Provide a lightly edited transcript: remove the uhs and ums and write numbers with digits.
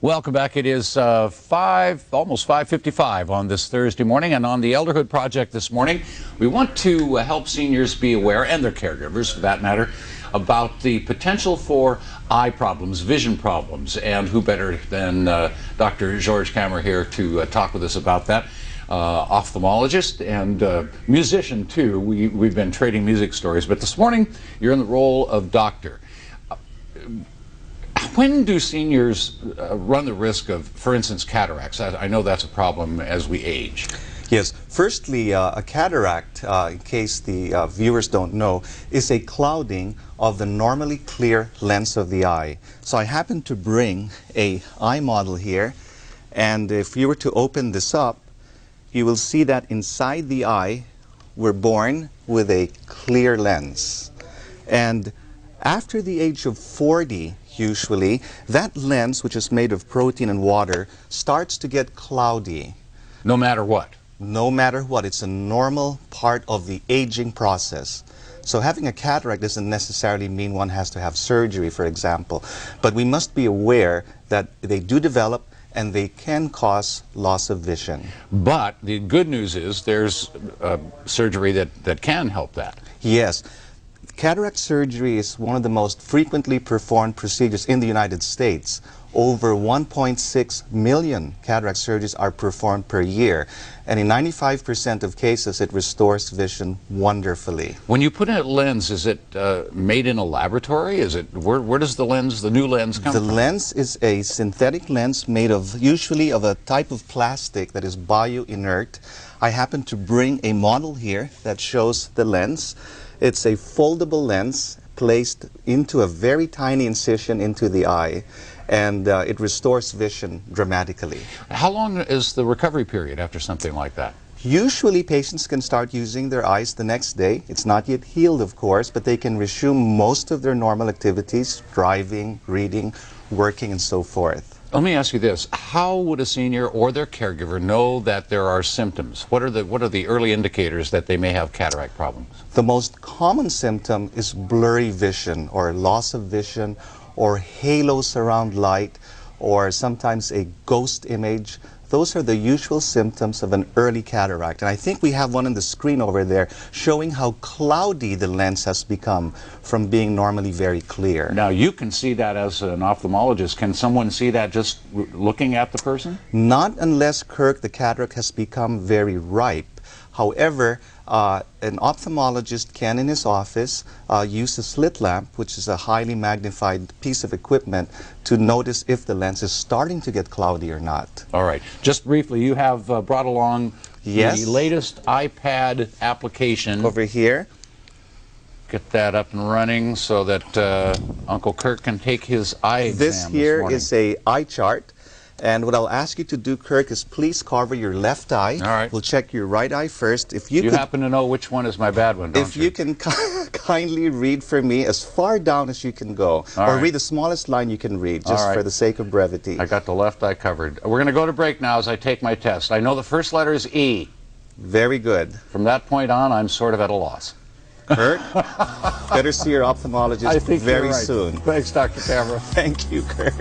Welcome back. It is almost 5:55 on this Thursday morning, and on the Elderhood Project this morning, we want to help seniors be aware, and their caregivers for that matter, about the potential for eye problems, vision problems, and who better than Dr. George Kammer here to talk with us about that. Ophthalmologist and musician too. We've been trading music stories, but this morning you're in the role of doctor. When do seniors run the risk of, for instance, cataracts? I know that's a problem as we age. Yes. Firstly, a cataract, in case the viewers don't know, is a clouding of the normally clear lens of the eye. So I happen to bring a eye model here, and if you were to open this up, you will see that inside the eye, we're born with a clear lens. And after the age of 40, usually, that lens, which is made of protein and water, starts to get cloudy. No matter what? No matter what. It's a normal part of the aging process. So having a cataract doesn't necessarily mean one has to have surgery, for example. But we must be aware that they do develop and they can cause loss of vision. But the good news is there's surgery that can help that. Yes. Cataract surgery is one of the most frequently performed procedures in the United States. Over 1.6 million cataract surgeries are performed per year, and in 95% of cases it restores vision wonderfully. When you put in a lens, is it made in a laboratory? Is it where does the lens, the new lens, come from? The lens is a synthetic lens made of usually of a type of plastic that is bio-inert. I happen to bring a model here that shows the lens. It's a foldable lens placed into a very tiny incision into the eye, and it restores vision dramatically. How long is the recovery period after something like that? Usually patients can start using their eyes the next day. It's not yet healed, of course, but they can resume most of their normal activities, driving, reading, working, and so forth. Let me ask you this. How would a senior or their caregiver know that there are symptoms? What are the early indicators that they may have cataract problems? The most common symptom is blurry vision or loss of vision or halos around light or sometimes a ghost image. Those are the usual symptoms of an early cataract. And I think we have one on the screen over there showing how cloudy the lens has become from being normally very clear. Now, you can see that as an ophthalmologist. Can someone see that just looking at the person? Not unless, Kirk, the cataract has become very ripe. However, an ophthalmologist can, in his office, use a slit lamp, which is a highly magnified piece of equipment, to notice if the lens is starting to get cloudy or not. All right. Just briefly, you have brought along the latest iPad application. Over here. Get that up and running so that Uncle Kirk can take his eye exam This here morning. is a eye chart. And what I'll ask you to do, Kirk, is please cover your left eye. All right. We'll check your right eye first. If you happen to know which one is my bad one, don't you? If you can kindly read for me as far down as you can go. All right. Read the smallest line you can read, just for the sake of brevity. I got the left eye covered. We're going to go to break now as I take my test. I know the first letter is E. Very good. From that point on, I'm sort of at a loss. Kirk, better see your ophthalmologist very soon. Thanks, Dr. Kammer. Thank you, Kirk.